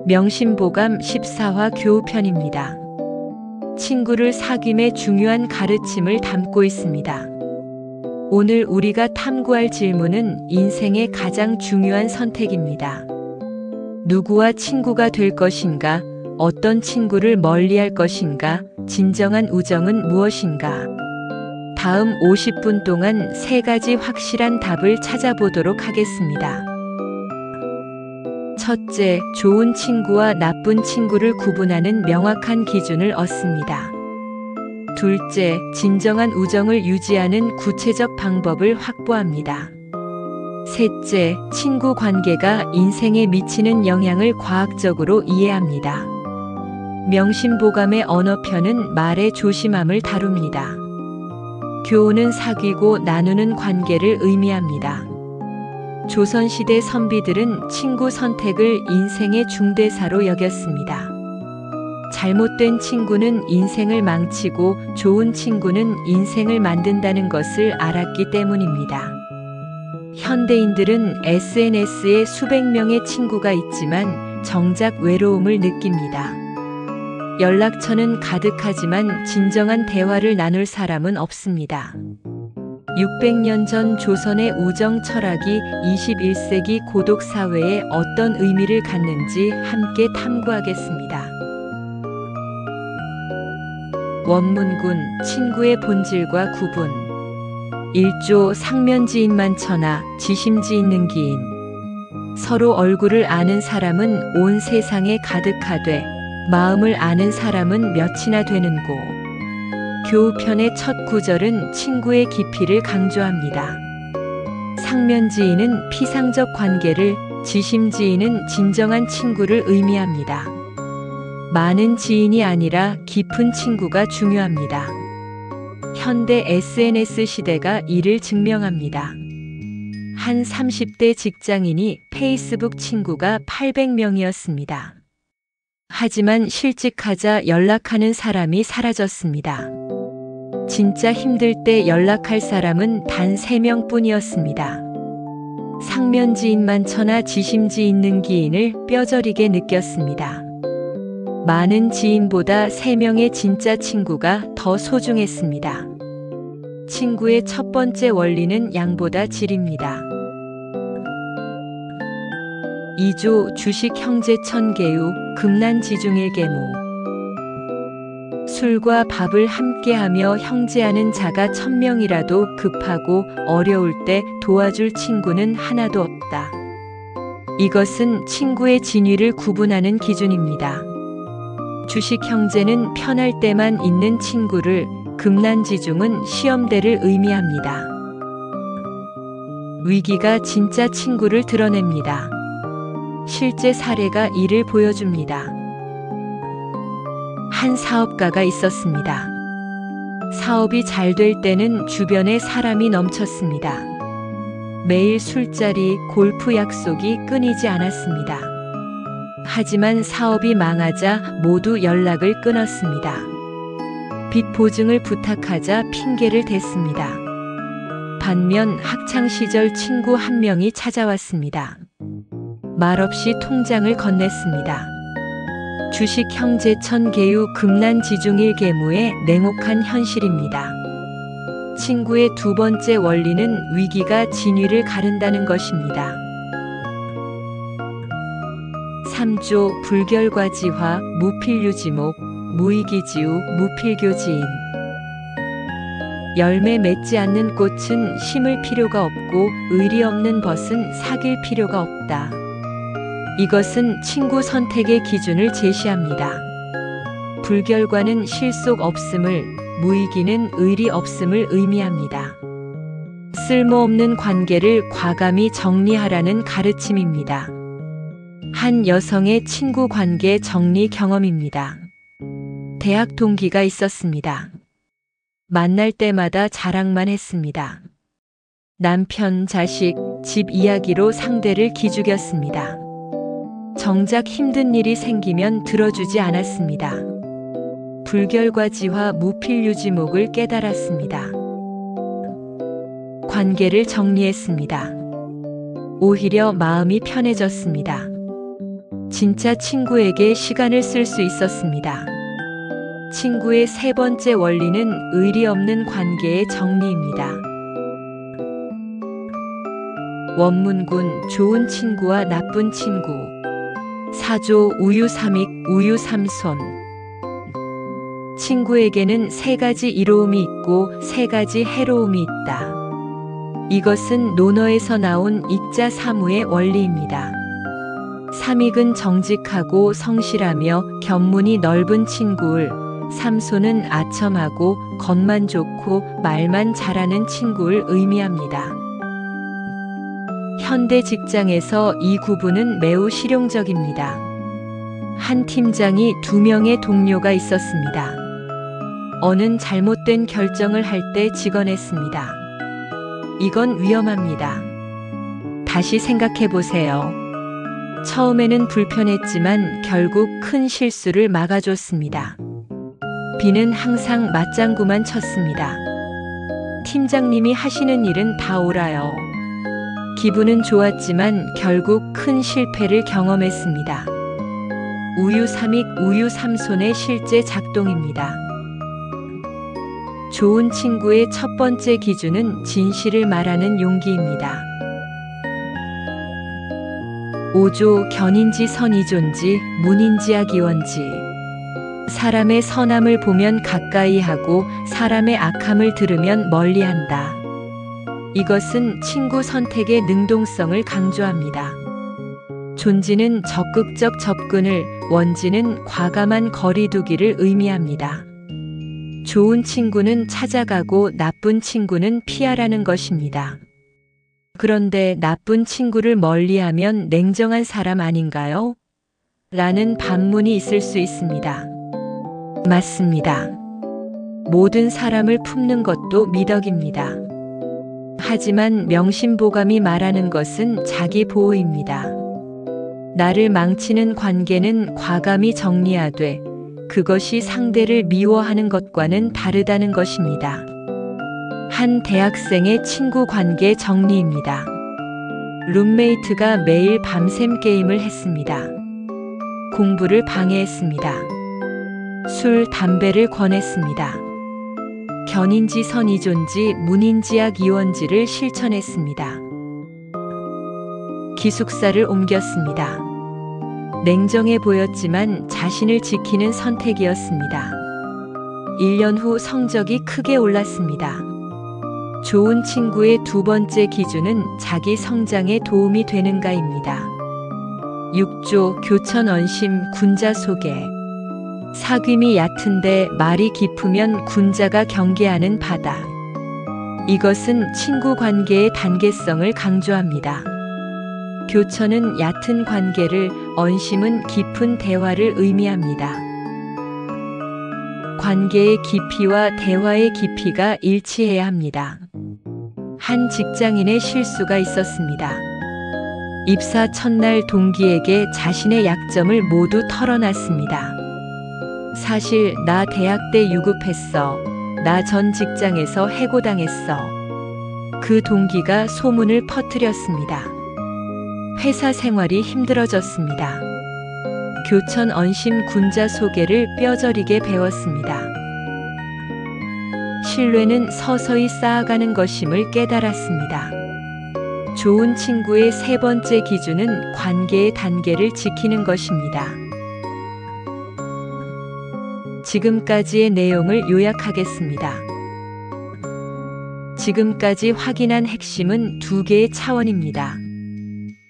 명심보감 14화 교우편입니다. 친구를 사귐의 중요한 가르침을 담고 있습니다. 오늘 우리가 탐구할 질문은 인생의 가장 중요한 선택입니다. 누구와 친구가 될 것인가? 어떤 친구를 멀리할 것인가? 진정한 우정은 무엇인가? 다음 50분 동안 3가지 확실한 답을 찾아보도록 하겠습니다. 첫째, 좋은 친구와 나쁜 친구를 구분하는 명확한 기준을 얻습니다. 둘째, 진정한 우정을 유지하는 구체적 방법을 확보합니다. 셋째, 친구 관계가 인생에 미치는 영향을 과학적으로 이해합니다. 명심보감의 언어편은 말의 조심함을 다룹니다. 교우는 사귀고 나누는 관계를 의미합니다. 조선시대 선비들은 친구 선택을 인생의 중대사로 여겼습니다. 잘못된 친구는 인생을 망치고 좋은 친구는 인생을 만든다는 것을 알았기 때문입니다. 현대인들은 SNS에 수백 명의 친구가 있지만 정작 외로움을 느낍니다. 연락처는 가득하지만 진정한 대화를 나눌 사람은 없습니다. 600년 전 조선의 우정 철학이 21세기 고독 사회에 어떤 의미를 갖는지 함께 탐구하겠습니다. 원문군, 친구의 본질과 구분. 1조 상면지인만천하, 지심지 있는 기인. 서로 얼굴을 아는 사람은 온 세상에 가득하되 마음을 아는 사람은 몇이나 되는고. 교우편의 첫 구절은 친구의 깊이를 강조합니다. 상면지인은 피상적 관계를, 지심지인은 진정한 친구를 의미합니다. 많은 지인이 아니라 깊은 친구가 중요합니다. 현대 SNS 시대가 이를 증명합니다. 한 30대 직장인이 페이스북 친구가 800명이었습니다. 하지만 실직하자 연락하는 사람이 사라졌습니다. 진짜 힘들 때 연락할 사람은 단 3명뿐이었습니다. 상면지인만천하 지심지 있는 기인을 뼈저리게 느꼈습니다. 많은 지인보다 3명의 진짜 친구가 더 소중했습니다. 친구의 첫 번째 원리는 양보다 질입니다. 2조 주식 형제 천계유, 금난지중일계무. 술과 밥을 함께하며 형제하는 자가 1000명이라도 급하고 어려울 때 도와줄 친구는 하나도 없다. 이것은 친구의 진위를 구분하는 기준입니다. 주식 형제는 편할 때만 있는 친구를, 금난지중은 시험대를 의미합니다. 위기가 진짜 친구를 드러냅니다. 실제 사례가 이를 보여줍니다. 한 사업가가 있었습니다. 사업이 잘 될 때는 주변에 사람이 넘쳤습니다. 매일 술자리, 골프 약속이 끊이지 않았습니다. 하지만 사업이 망하자 모두 연락을 끊었습니다. 빚 보증을 부탁하자 핑계를 댔습니다. 반면 학창시절 친구 한 명이 찾아왔습니다. 말없이 통장을 건넸습니다. 주식 형제 천계유 금난지중일계무의 냉혹한 현실입니다. 친구의 두 번째 원리는 위기가 진위를 가른다는 것입니다. 3조 불결과지화, 무필유지목, 무이기지우, 무필교지인. 열매 맺지 않는 꽃은 심을 필요가 없고 의리 없는 벗은 사귈 필요가 없다. 이것은 친구 선택의 기준을 제시합니다. 불결과는 실속 없음을, 무의기는 의리 없음을 의미합니다. 쓸모없는 관계를 과감히 정리하라는 가르침입니다. 한 여성의 친구 관계 정리 경험입니다. 대학 동기가 있었습니다. 만날 때마다 자랑만 했습니다. 남편, 자식, 집 이야기로 상대를 기죽였습니다. 정작 힘든 일이 생기면 들어주지 않았습니다. 불결과지화 무필유지목을 깨달았습니다. 관계를 정리했습니다. 오히려 마음이 편해졌습니다. 진짜 친구에게 시간을 쓸 수 있었습니다. 친구의 세 번째 원리는 의리 없는 관계의 정리입니다. 원문군 좋은 친구와 나쁜 친구. 사조 우유삼익 우유삼손. 친구에게는 세 가지 이로움이 있고 세 가지 해로움이 있다. 이것은 논어에서 나온 익자사무의 원리입니다. 삼익은 정직하고 성실하며 견문이 넓은 친구를, 삼손은 아첨하고 겉만 좋고 말만 잘하는 친구를 의미합니다. 현대 직장에서 이 구분은 매우 실용적입니다. 한 팀장이 2명의 동료가 있었습니다. 어는 잘못된 결정을 할 때 직언했습니다. 이건 위험합니다. 다시 생각해 보세요. 처음에는 불편했지만 결국 큰 실수를 막아줬습니다. B는 항상 맞장구만 쳤습니다. 팀장님이 하시는 일은 다 옳아요. 기분은 좋았지만 결국 큰 실패를 경험했습니다. 우유삼익 우유삼손의 실제 작동입니다. 좋은 친구의 첫 번째 기준은 진실을 말하는 용기입니다. 5조 견인지 선이존지 문인지하기원지. 사람의 선함을 보면 가까이 하고 사람의 악함을 들으면 멀리한다. 이것은 친구 선택의 능동성을 강조합니다. 존지는 적극적 접근을, 원지는 과감한 거리두기를 의미합니다. 좋은 친구는 찾아가고 나쁜 친구는 피하라는 것입니다. 그런데 나쁜 친구를 멀리하면 냉정한 사람 아닌가요? 라는 반문이 있을 수 있습니다. 맞습니다. 모든 사람을 품는 것도 미덕입니다. 하지만 명심보감이 말하는 것은 자기 보호입니다. 나를 망치는 관계는 과감히 정리하되 그것이 상대를 미워하는 것과는 다르다는 것입니다. 한 대학생의 친구 관계 정리입니다. 룸메이트가 매일 밤샘 게임을 했습니다. 공부를 방해했습니다. 술, 담배를 권했습니다. 견인지 선이존지 문인지학 이원지를 실천했습니다. 기숙사를 옮겼습니다. 냉정해 보였지만 자신을 지키는 선택이었습니다. 1년 후 성적이 크게 올랐습니다. 좋은 친구의 두 번째 기준은 자기 성장에 도움이 되는가입니다. 6조 교천언심 군자소개. 사귐이 얕은데 말이 깊으면 군자가 경계하는 바다. 이것은 친구 관계의 단계성을 강조합니다. 교천은 얕은 관계를, 언심은 깊은 대화를 의미합니다. 관계의 깊이와 대화의 깊이가 일치해야 합니다. 한 직장인의 실수가 있었습니다. 입사 첫날 동기에게 자신의 약점을 모두 털어놨습니다. 사실 나 대학 때 유급했어. 나 전 직장에서 해고당했어. 그 동기가 소문을 퍼뜨렸습니다. 회사 생활이 힘들어졌습니다. 교천 언심 군자 소개를 뼈저리게 배웠습니다. 신뢰는 서서히 쌓아가는 것임을 깨달았습니다. 좋은 친구의 세 번째 기준은 관계의 단계를 지키는 것입니다. 지금까지의 내용을 요약하겠습니다. 지금까지 확인한 핵심은 두 개의 차원입니다.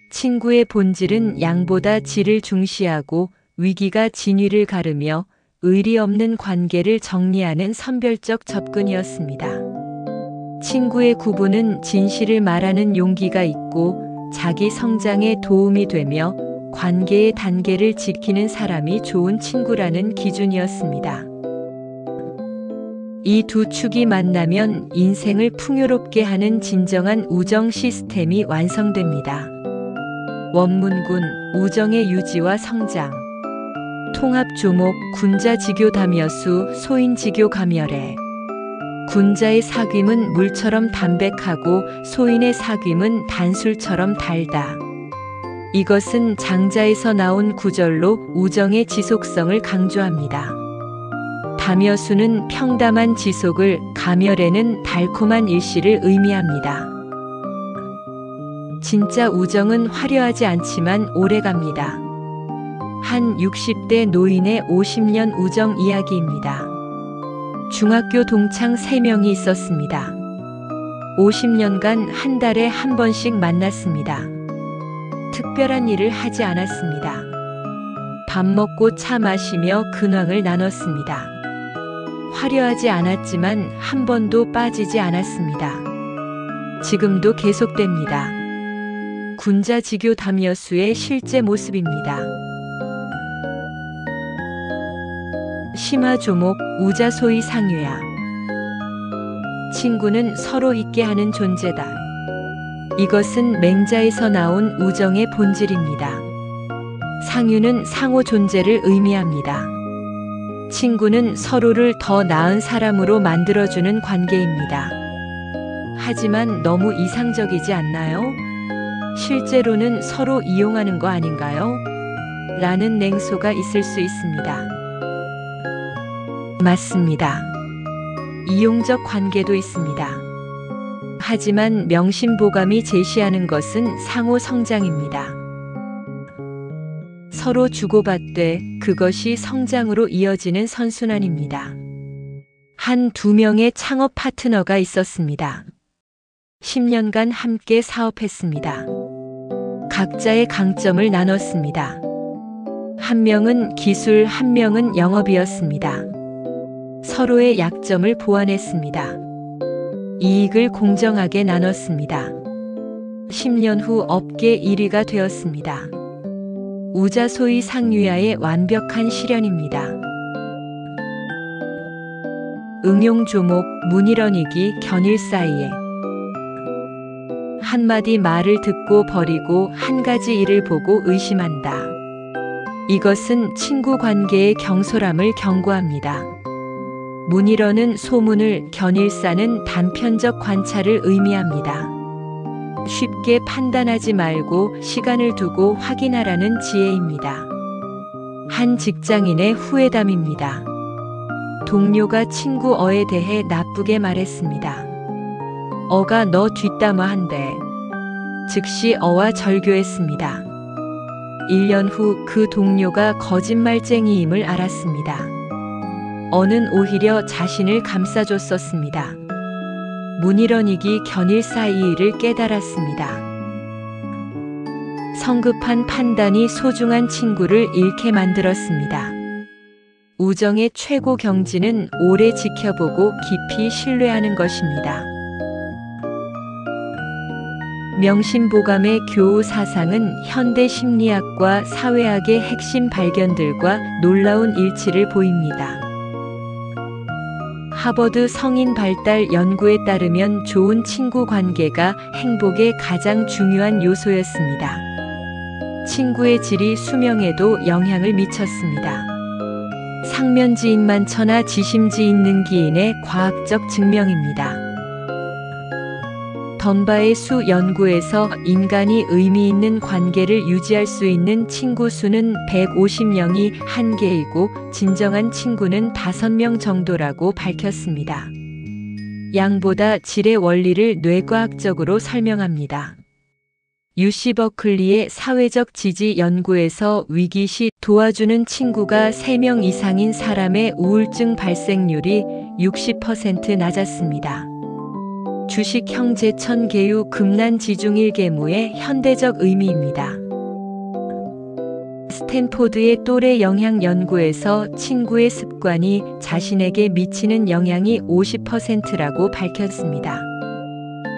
친구의 본질은 양보다 질을 중시하고 위기가 진위를 가르며 의리 없는 관계를 정리하는 선별적 접근이었습니다. 친구의 구분은 진실을 말하는 용기가 있고 자기 성장에 도움이 되며 관계의 단계를 지키는 사람이 좋은 친구라는 기준이었습니다. 이 두 축이 만나면 인생을 풍요롭게 하는 진정한 우정 시스템이 완성됩니다. 원문군 우정의 유지와 성장. 통합조목 군자지교다며수 소인지교가멸해. 군자의 사귐은 물처럼 담백하고 소인의 사귐은 단술처럼 달다. 이것은 장자에서 나온 구절로 우정의 지속성을 강조합니다. 담여수는 평담한 지속을, 가멸에는 달콤한 일시를 의미합니다. 진짜 우정은 화려하지 않지만 오래갑니다. 한 60대 노인의 50년 우정 이야기입니다. 중학교 동창 3명이 있었습니다. 50년간 한 달에 한 번씩 만났습니다. 특별한 일을 하지 않았습니다. 밥 먹고 차 마시며 근황을 나눴습니다. 화려하지 않았지만 한 번도 빠지지 않았습니다. 지금도 계속됩니다. 군자지교 담여수의 실제 모습입니다. 심화조목, 우자소이 상유야. 친구는 서로 있게 하는 존재다. 이것은 맹자에서 나온 우정의 본질입니다. 상유는 상호 존재를 의미합니다. 친구는 서로를 더 나은 사람으로 만들어주는 관계입니다. 하지만 너무 이상적이지 않나요? 실제로는 서로 이용하는 거 아닌가요? 라는 냉소가 있을 수 있습니다. 맞습니다. 이용적 관계도 있습니다. 하지만 명심보감이 제시하는 것은 상호 성장입니다. 서로 주고받되 그것이 성장으로 이어지는 선순환입니다. 한 2명의 창업 파트너가 있었습니다. 10년간 함께 사업했습니다. 각자의 강점을 나눴습니다. 한 명은 기술, 한 명은 영업이었습니다. 서로의 약점을 보완했습니다. 이익을 공정하게 나눴습니다. 10년 후 업계 1위가 되었습니다. 우자소이 상유야의 완벽한 실현입니다. 응용조목, 문일언이기, 견일 사이에. 한마디 말을 듣고 버리고 한 가지 일을 보고 의심한다. 이것은 친구 관계의 경솔함을 경고합니다. 문일언은 소문을, 견일사는 단편적 관찰을 의미합니다. 쉽게 판단하지 말고 시간을 두고 확인하라는 지혜입니다. 한 직장인의 후회담입니다. 동료가 친구 어에 대해 나쁘게 말했습니다. 어가 너 뒷담화한대. 즉시 어와 절교했습니다. 1년 후 그 동료가 거짓말쟁이임을 알았습니다. 어는 오히려 자신을 감싸줬었습니다. 문일언이기 견일 사이를 깨달았습니다. 성급한 판단이 소중한 친구를 잃게 만들었습니다. 우정의 최고 경지는 오래 지켜보고 깊이 신뢰하는 것입니다. 명심보감의 교우 사상은 현대 심리학과 사회학의 핵심 발견들과 놀라운 일치를 보입니다. 하버드 성인 발달 연구에 따르면 좋은 친구 관계가 행복의 가장 중요한 요소였습니다. 친구의 질이 수명에도 영향을 미쳤습니다. 상면지인 천하 지심지 있는 기인의 과학적 증명입니다. 던바의 수 연구에서 인간이 의미 있는 관계를 유지할 수 있는 친구 수는 150명이 한계이고 진정한 친구는 5명 정도라고 밝혔습니다. 양보다 질의 원리를 뇌과학적으로 설명합니다. UC 버클리의 사회적 지지 연구에서 위기 시 도와주는 친구가 3명 이상인 사람의 우울증 발생률이 60% 낮았습니다. 주식 형제 천계유 금난지중일계무의 현대적 의미입니다. 스탠포드의 또래 영향 연구에서 친구의 습관이 자신에게 미치는 영향이 50%라고 밝혔습니다.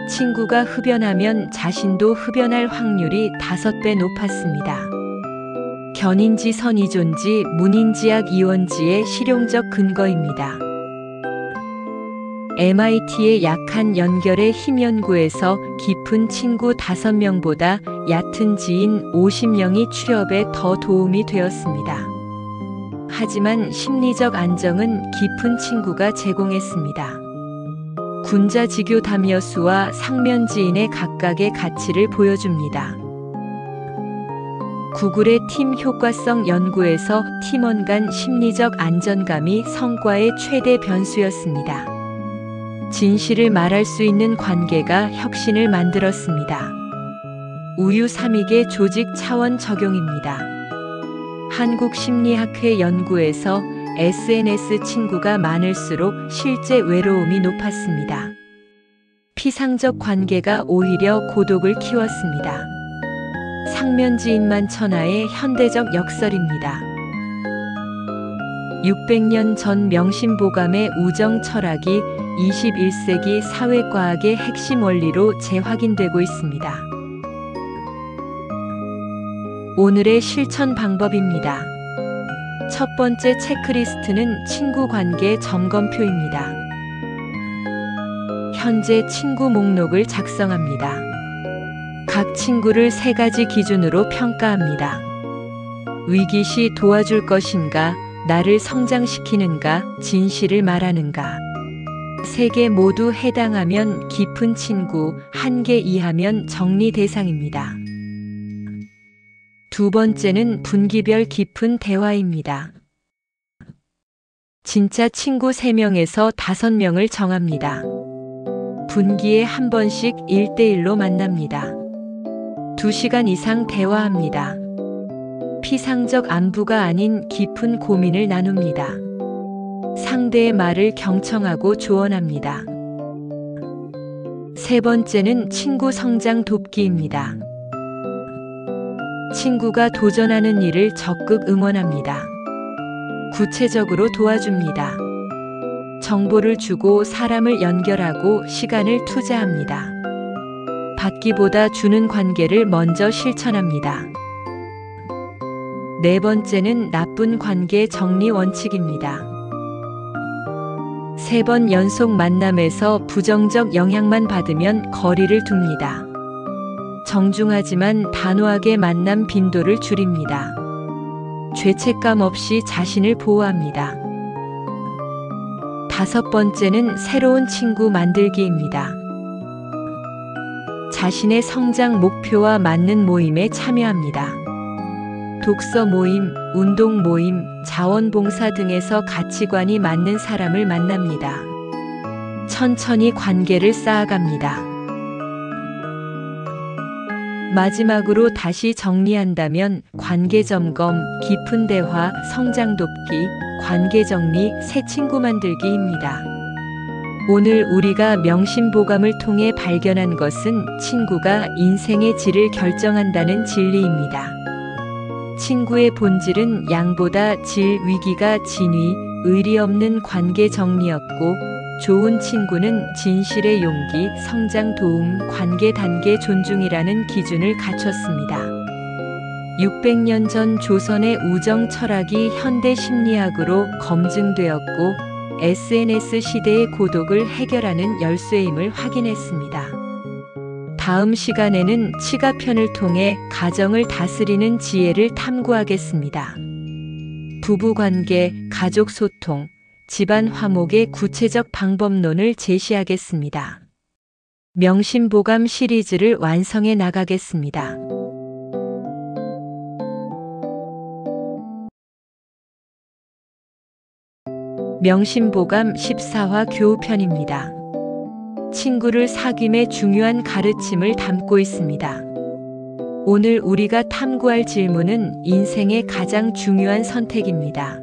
친구가 흡연하면 자신도 흡연할 확률이 5배 높았습니다. 견인지 선이존지 문인지학 이원지의 실용적 근거입니다. MIT의 약한 연결의 힘 연구에서 깊은 친구 5명보다 얕은 지인 50명이 취업에 더 도움이 되었습니다. 하지만 심리적 안정은 깊은 친구가 제공했습니다. 군자지교 담여수와 상면지인의 각각의 가치를 보여줍니다. 구글의 팀 효과성 연구에서 팀원 간 심리적 안정감이 성과의 최대 변수였습니다. 진실을 말할 수 있는 관계가 혁신을 만들었습니다. 우유 3익의 조직 차원 적용입니다. 한국심리학회 연구에서 SNS 친구가 많을수록 실제 외로움이 높았습니다. 피상적 관계가 오히려 고독을 키웠습니다. 상면지인만 천하의 현대적 역설입니다. 600년 전 명심보감의 우정 철학이 21세기 사회과학의 핵심 원리로 재확인되고 있습니다. 오늘의 실천 방법입니다. 첫 번째 체크리스트는 친구 관계 점검표입니다. 현재 친구 목록을 작성합니다. 각 친구를 3가지 기준으로 평가합니다. 위기 시 도와줄 것인가, 나를 성장시키는가, 진실을 말하는가. 3개 모두 해당하면 깊은 친구, 1개 이하면 정리 대상입니다. 두 번째는 분기별 깊은 대화입니다. 진짜 친구 3명에서 5명을 정합니다. 분기에 한 번씩 1대1로 만납니다. 2시간 이상 대화합니다. 피상적 안부가 아닌 깊은 고민을 나눕니다. 상대의 말을 경청하고 조언합니다. 세 번째는 친구 성장 돕기입니다. 친구가 도전하는 일을 적극 응원합니다. 구체적으로 도와줍니다. 정보를 주고 사람을 연결하고 시간을 투자합니다. 받기보다 주는 관계를 먼저 실천합니다. 네 번째는 나쁜 관계 정리 원칙입니다. 3번 연속 만남에서 부정적 영향만 받으면 거리를 둡니다. 정중하지만 단호하게 만남 빈도를 줄입니다. 죄책감 없이 자신을 보호합니다. 5번째는 새로운 친구 만들기입니다. 자신의 성장 목표와 맞는 모임에 참여합니다. 독서 모임, 운동 모임, 자원봉사 등에서 가치관이 맞는 사람을 만납니다. 천천히 관계를 쌓아갑니다. 마지막으로 다시 정리한다면 관계 점검, 깊은 대화, 성장 돕기, 관계 정리, 새 친구 만들기입니다. 오늘 우리가 명심보감을 통해 발견한 것은 친구가 인생의 질을 결정한다는 진리입니다. 친구의 본질은 양보다 질, 위기가 진위, 의리 없는 관계 정리였고, 좋은 친구는 진실의 용기, 성장 도움, 관계 단계 존중이라는 기준을 갖췄습니다. 600년 전 조선의 우정 철학이 현대 심리학으로 검증되었고, SNS 시대의 고독을 해결하는 열쇠임을 확인했습니다. 다음 시간에는 치가편을 통해 가정을 다스리는 지혜를 탐구하겠습니다. 부부관계, 가족 소통, 집안 화목의 구체적 방법론을 제시하겠습니다. 명심보감 시리즈를 완성해 나가겠습니다. 명심보감 14화 교우편입니다. 친구를 사귐의 중요한 가르침을 담고 있습니다. 오늘 우리가 탐구할 질문은 인생의 가장 중요한 선택입니다.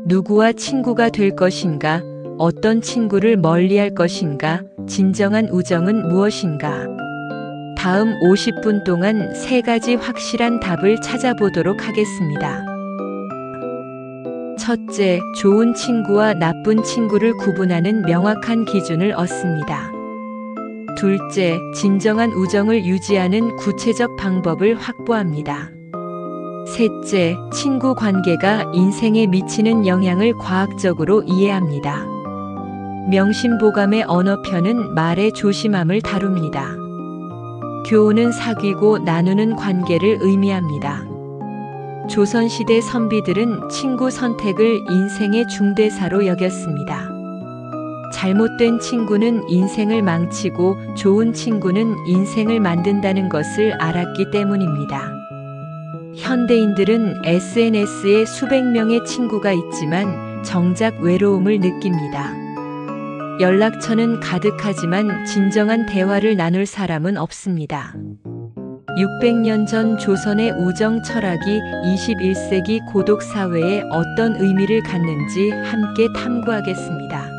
누구와 친구가 될 것인가? 어떤 친구를 멀리할 것인가? 진정한 우정은 무엇인가? 다음 50분 동안 3가지 확실한 답을 찾아보도록 하겠습니다. 첫째, 좋은 친구와 나쁜 친구를 구분하는 명확한 기준을 얻습니다. 둘째, 진정한 우정을 유지하는 구체적 방법을 확보합니다. 셋째, 친구 관계가 인생에 미치는 영향을 과학적으로 이해합니다. 명심보감의 언어편은 말의 조심함을 다룹니다. 교우는 사귀고 나누는 관계를 의미합니다. 조선시대 선비들은 친구 선택을 인생의 중대사로 여겼습니다. 잘못된 친구는 인생을 망치고 좋은 친구는 인생을 만든다는 것을 알았기 때문입니다. 현대인들은 SNS에 수백 명의 친구가 있지만 정작 외로움을 느낍니다. 연락처는 가득하지만 진정한 대화를 나눌 사람은 없습니다. 600년 전 조선의 우정 철학이 21세기 고독 사회에 어떤 의미를 갖는지 함께 탐구하겠습니다.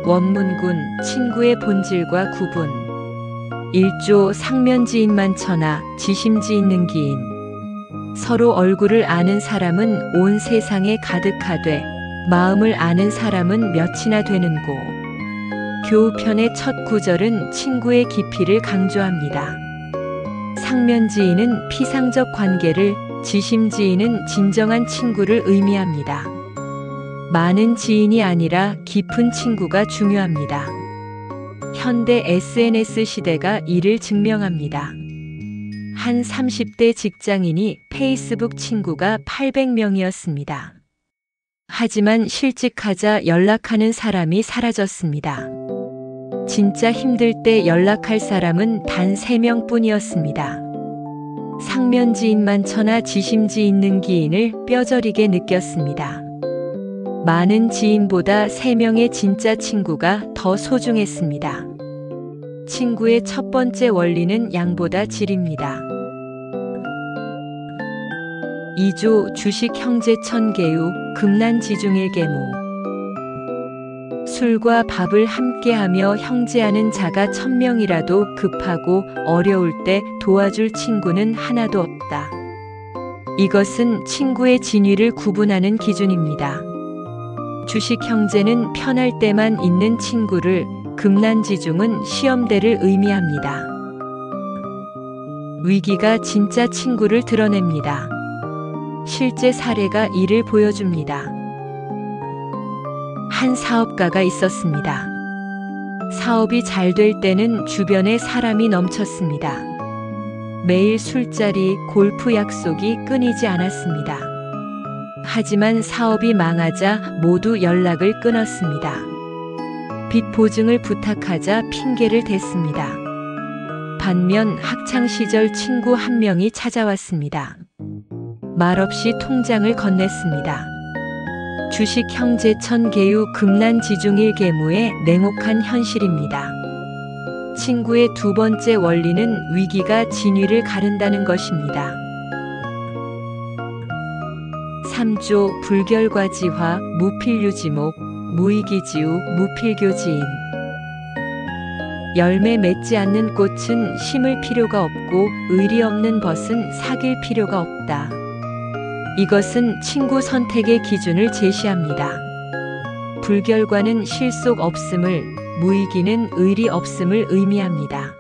원문군 친구의 본질과 구분. 1조 상면지인만 천하 지심지 있는 기인. 서로 얼굴을 아는 사람은 온 세상에 가득하되 마음을 아는 사람은 몇이나 되는고. 교우편의 첫 구절은 친구의 깊이를 강조합니다. 상면지인은 피상적 관계를, 지심지인은 진정한 친구를 의미합니다. 많은 지인이 아니라 깊은 친구가 중요합니다. 현대 SNS 시대가 이를 증명합니다. 한 30대 직장인이 페이스북 친구가 800명이었습니다. 하지만 실직하자 연락하는 사람이 사라졌습니다. 진짜 힘들 때 연락할 사람은 단 3명뿐이었습니다. 상면지인만 천하 지심지 있는 기인을 뼈저리게 느꼈습니다. 많은 지인보다 3명의 진짜 친구가 더 소중했습니다. 친구의 첫 번째 원리는 양보다 질입니다. 2조 주식 형제 천계유 금난지중일계모. 술과 밥을 함께하며 형제하는 자가 1000명이라도 급하고 어려울 때 도와줄 친구는 하나도 없다. 이것은 친구의 진위를 구분하는 기준입니다. 주식 형제는 편할 때만 있는 친구를, 금난지중은 시험대를 의미합니다. 위기가 진짜 친구를 드러냅니다. 실제 사례가 이를 보여줍니다. 한 사업가가 있었습니다. 사업이 잘 될 때는 주변에 사람이 넘쳤습니다. 매일 술자리, 골프 약속이 끊이지 않았습니다. 하지만 사업이 망하자 모두 연락을 끊었습니다. 빚 보증을 부탁하자 핑계를 댔습니다. 반면 학창시절 친구 한 명이 찾아왔습니다. 말없이 통장을 건넸습니다. 주식 형제 천계유 금난지중일계무의 냉혹한 현실입니다. 친구의 두 번째 원리는 위기가 진위를 가른다는 것입니다. 3조 불결과지화 무필유지목 무이기지우 무필교지인. 열매 맺지 않는 꽃은 심을 필요가 없고 의리 없는 벗은 사귈 필요가 없다. 이것은 친구 선택의 기준을 제시합니다. 불결과는 실속 없음을, 무이기는 의리 없음을 의미합니다.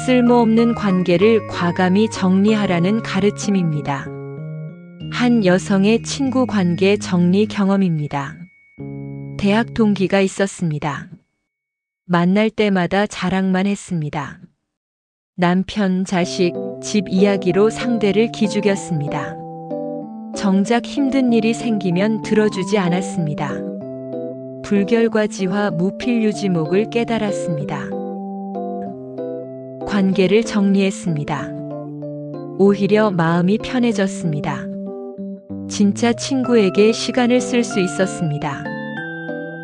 쓸모없는 관계를 과감히 정리하라는 가르침입니다. 한 여성의 친구 관계 정리 경험입니다. 대학 동기가 있었습니다. 만날 때마다 자랑만 했습니다. 남편, 자식, 집 이야기로 상대를 기죽였습니다. 정작 힘든 일이 생기면 들어주지 않았습니다. 불결과지화 무필유지목을 깨달았습니다. 관계를 정리했습니다. 오히려 마음이 편해졌습니다. 진짜 친구에게 시간을 쓸 수 있었습니다.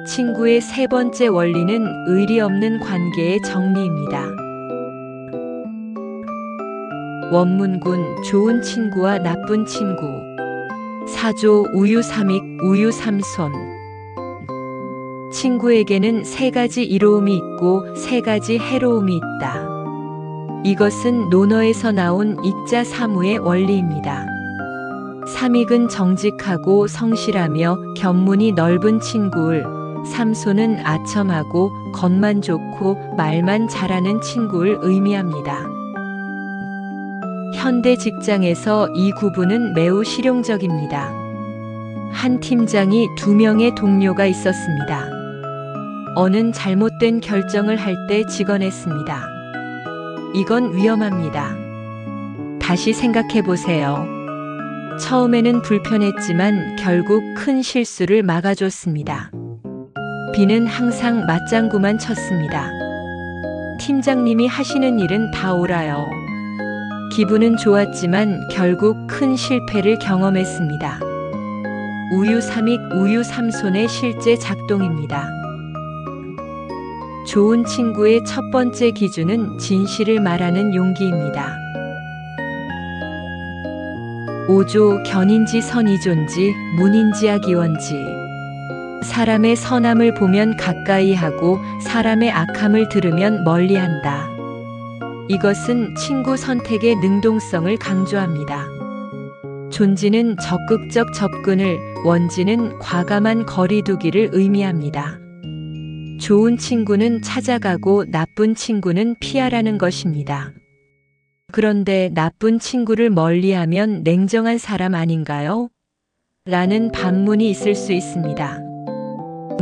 친구의 세 번째 원리는 의리 없는 관계의 정리입니다. 원문군 좋은 친구와 나쁜 친구. 4조 우유삼익 우유삼손. 친구에게는 3가지 이로움이 있고 3가지 해로움이 있다. 이것은 논어에서 나온 익자사무의 원리입니다. 삼익은 정직하고 성실하며 견문이 넓은 친구를, 삼손은 아첨하고 겉만 좋고 말만 잘하는 친구를 의미합니다. 현대 직장에서 이 구분은 매우 실용적입니다. 한 팀장이 2명의 동료가 있었습니다. 어는 잘못된 결정을 할 때 직언했습니다. 이건 위험합니다. 다시 생각해 보세요. 처음에는 불편했지만 결국 큰 실수를 막아줬습니다. B는 항상 맞장구만 쳤습니다. 팀장님이 하시는 일은 다 옳아요. 기분은 좋았지만 결국 큰 실패를 경험했습니다. 우유 삼익 우유 삼손의 실제 작동입니다. 좋은 친구의 첫 번째 기준은 진실을 말하는 용기입니다. 5조 견인지 선이존지 문인지 악이원지. 사람의 선함을 보면 가까이 하고 사람의 악함을 들으면 멀리한다. 이것은 친구 선택의 능동성을 강조합니다. 존지는 적극적 접근을, 원지는 과감한 거리두기를 의미합니다. 좋은 친구는 찾아가고 나쁜 친구는 피하라는 것입니다. 그런데 나쁜 친구를 멀리하면 냉정한 사람 아닌가요? 라는 반문이 있을 수 있습니다.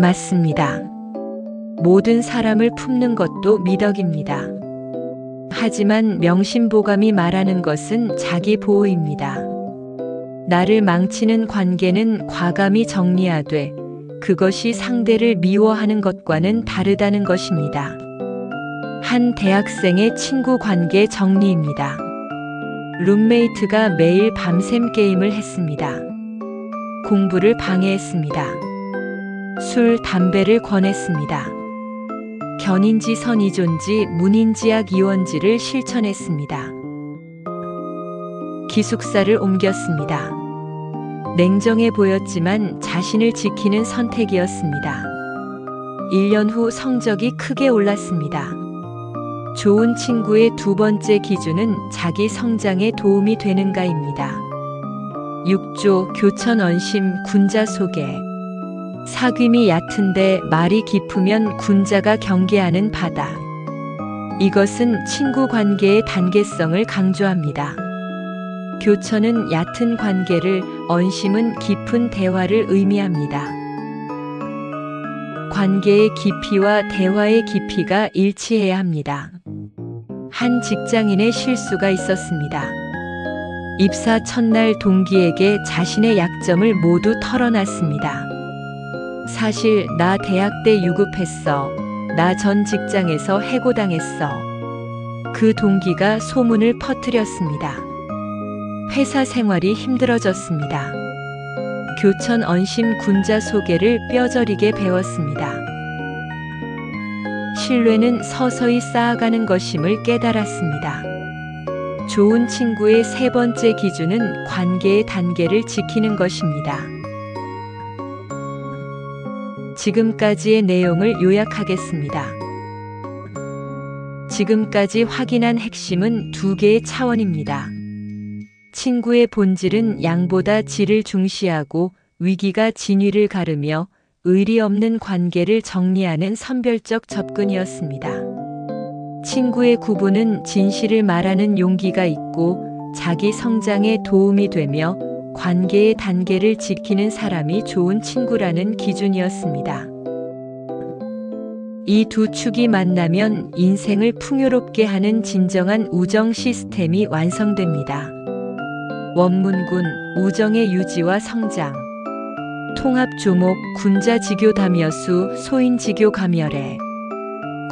맞습니다. 모든 사람을 품는 것도 미덕입니다. 하지만 명심보감이 말하는 것은 자기 보호입니다. 나를 망치는 관계는 과감히 정리하되 그것이 상대를 미워하는 것과는 다르다는 것입니다. 한 대학생의 친구 관계 정리입니다. 룸메이트가 매일 밤샘 게임을 했습니다. 공부를 방해했습니다. 술, 담배를 권했습니다. 견인지 선이존지 문인지 악이원지를 실천했습니다. 기숙사를 옮겼습니다. 냉정해 보였지만 자신을 지키는 선택이었습니다. 1년 후 성적이 크게 올랐습니다. 좋은 친구의 두 번째 기준은 자기 성장에 도움이 되는가입니다. 6조 교천 언심 군자 소개. 사귐이 얕은데 말이 깊으면 군자가 경계하는 바다. 이것은 친구 관계의 단계성을 강조합니다. 교천은 얕은 관계를, 언심은 깊은 대화를 의미합니다. 관계의 깊이와 대화의 깊이가 일치해야 합니다. 한 직장인의 실수가 있었습니다. 입사 첫날 동기에게 자신의 약점을 모두 털어놨습니다. 사실 나 대학 때 유급했어. 나 전 직장에서 해고당했어. 그 동기가 소문을 퍼뜨렸습니다. 회사 생활이 힘들어졌습니다. 교천 언심 군자 소개를 뼈저리게 배웠습니다. 신뢰는 서서히 쌓아가는 것임을 깨달았습니다. 좋은 친구의 세 번째 기준은 관계의 단계를 지키는 것입니다. 지금까지의 내용을 요약하겠습니다. 지금까지 확인한 핵심은 두 개의 차원입니다. 친구의 본질은 양보다 질을 중시하고 위기가 진위를 가르며 의리 없는 관계를 정리하는 선별적 접근이었습니다. 친구의 구분은 진실을 말하는 용기가 있고 자기 성장에 도움이 되며 관계의 단계를 지키는 사람이 좋은 친구라는 기준이었습니다. 이 두 축이 만나면 인생을 풍요롭게 하는 진정한 우정 시스템이 완성됩니다. 원문군, 우정의 유지와 성장. 통합조목, 군자지교 담여수, 소인지교 감열해.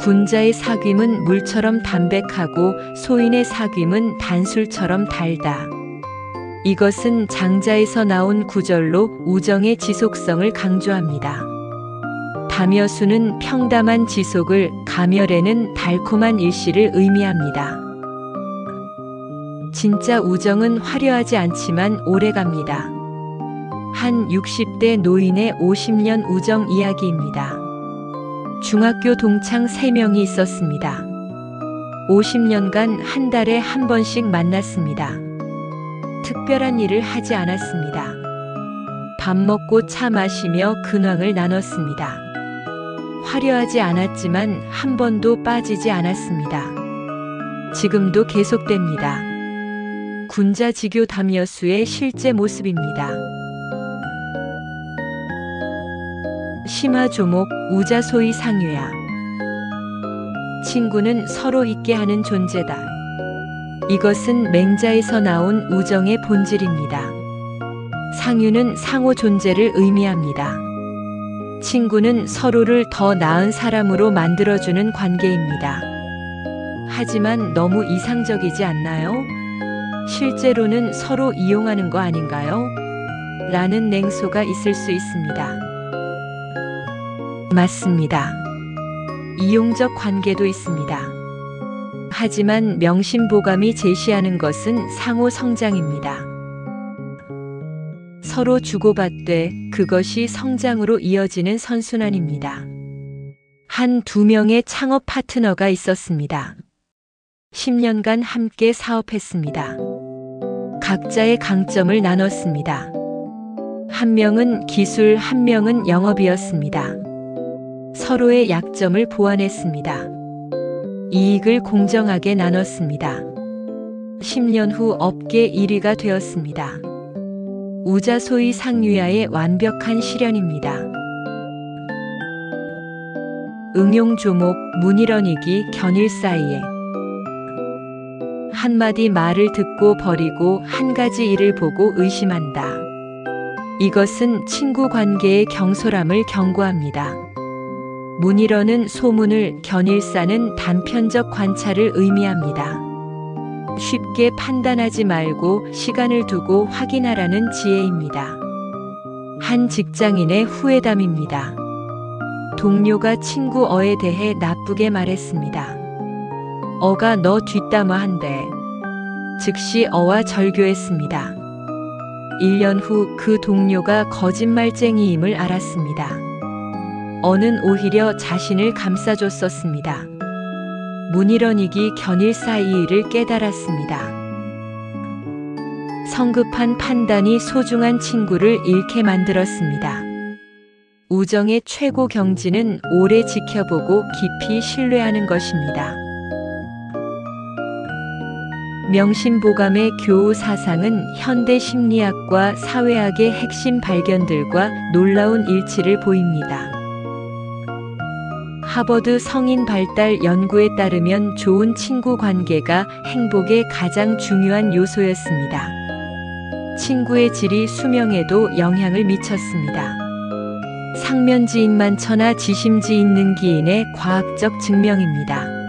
군자의 사귐은 물처럼 담백하고 소인의 사귐은 단술처럼 달다. 이것은 장자에서 나온 구절로 우정의 지속성을 강조합니다. 담여수는 평담한 지속을, 감열에는 달콤한 일시를 의미합니다. 진짜 우정은 화려하지 않지만 오래갑니다. 한 60대 노인의 50년 우정 이야기입니다. 중학교 동창 3명이 있었습니다. 50년간 한 달에 한 번씩 만났습니다. 특별한 일을 하지 않았습니다. 밥 먹고 차 마시며 근황을 나눴습니다. 화려하지 않았지만 한 번도 빠지지 않았습니다. 지금도 계속됩니다. 군자지교 담여수의 실제 모습입니다. 심화조목, 우자소이 상유야. 친구는 서로 있게 하는 존재다. 이것은 맹자에서 나온 우정의 본질입니다. 상유는 상호 존재를 의미합니다. 친구는 서로를 더 나은 사람으로 만들어주는 관계입니다. 하지만 너무 이상적이지 않나요? 실제로는 서로 이용하는 거 아닌가요? 라는 냉소가 있을 수 있습니다. 맞습니다. 이용적 관계도 있습니다. 하지만 명심보감이 제시하는 것은 상호 성장입니다. 서로 주고받되 그것이 성장으로 이어지는 선순환입니다. 한 두 명의 창업 파트너가 있었습니다. 10년간 함께 사업했습니다. 각자의 강점을 나눴습니다. 한 명은 기술, 한 명은 영업이었습니다. 서로의 약점을 보완했습니다. 이익을 공정하게 나눴습니다. 10년 후 업계 1위가 되었습니다. 우자소이 상류야의 완벽한 실현입니다. 응용 조목, 문일언이기 견일 사이에 한마디 말을 듣고 버리고 한 가지 일을 보고 의심한다. 이것은 친구 관계의 경솔함을 경고합니다. 문일언은 소문을, 견일사는 단편적 관찰을 의미합니다. 쉽게 판단하지 말고 시간을 두고 확인하라는 지혜입니다. 한 직장인의 후회담입니다. 동료가 친구 어에 대해 나쁘게 말했습니다. 어가 너 뒷담화한대. 즉시 어와 절교했습니다. 1년 후 그 동료가 거짓말쟁이임을 알았습니다. 어는 오히려 자신을 감싸줬었습니다. 문일언이기 견일 사이를 깨달았습니다. 성급한 판단이 소중한 친구를 잃게 만들었습니다. 우정의 최고 경지는 오래 지켜보고 깊이 신뢰하는 것입니다. 명심보감의 교우 사상은 현대 심리학과 사회학의 핵심 발견들과 놀라운 일치를 보입니다. 하버드 성인 발달 연구에 따르면 좋은 친구 관계가 행복의 가장 중요한 요소였습니다. 친구의 질이 수명에도 영향을 미쳤습니다. 상면지인만 천하 지심지 있는 기인의 과학적 증명입니다.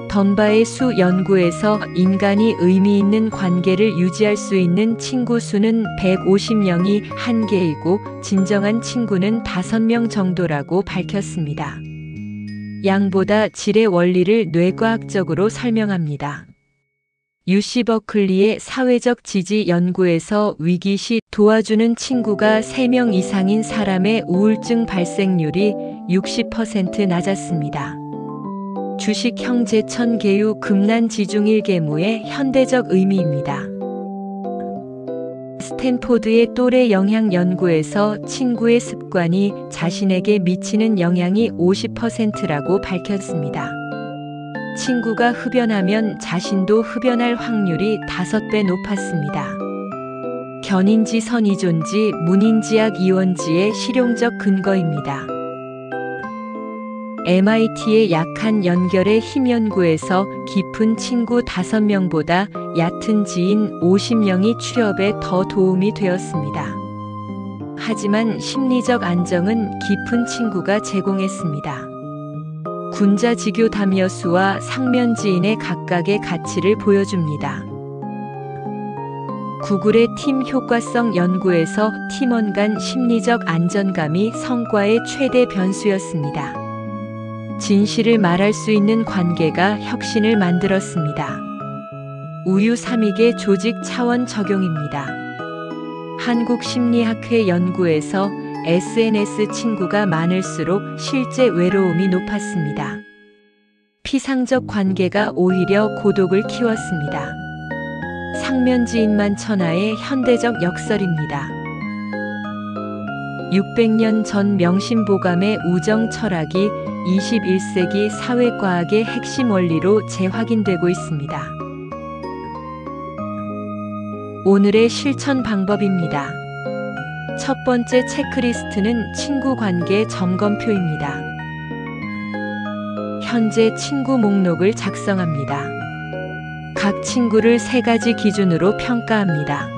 던바의 수 연구에서 인간이 의미 있는 관계를 유지할 수 있는 친구 수는 150명이 한계이고 진정한 친구는 5명 정도라고 밝혔습니다. 양보다 질의 원리를 뇌과학적으로 설명합니다. UC 버클리의 사회적 지지 연구에서 위기 시 도와주는 친구가 3명 이상인 사람의 우울증 발생률이 60% 낮았습니다. 주식 형제 천계유 금난지중일계무의 현대적 의미입니다. 스탠포드의 또래 영향 연구에서 친구의 습관이 자신에게 미치는 영향이 50%라고 밝혔습니다. 친구가 흡연하면 자신도 흡연할 확률이 5배 높았습니다. 견인지 선이존지 문인지학 이원지의 실용적 근거입니다. MIT의 약한 연결의 힘 연구에서 깊은 친구 5명보다 얕은 지인 50명이 취업에 더 도움이 되었습니다. 하지만 심리적 안정은 깊은 친구가 제공했습니다. 군자지교 담여수와 상면지인의 각각의 가치를 보여줍니다. 구글의 팀 효과성 연구에서 팀원 간 심리적 안정감이 성과의 최대 변수였습니다. 진실을 말할 수 있는 관계가 혁신을 만들었습니다. 우유 삼익의 조직 차원 적용입니다. 한국심리학회 연구에서 SNS 친구가 많을수록 실제 외로움이 높았습니다. 피상적 관계가 오히려 고독을 키웠습니다. 상면지인만 천하의 현대적 역설입니다. 600년 전 명심보감의 우정 철학이 21세기 사회과학의 핵심 원리로 재확인되고 있습니다. 오늘의 실천 방법입니다. 첫 번째 체크리스트는 친구 관계 점검표입니다. 현재 친구 목록을 작성합니다. 각 친구를 3가지 기준으로 평가합니다.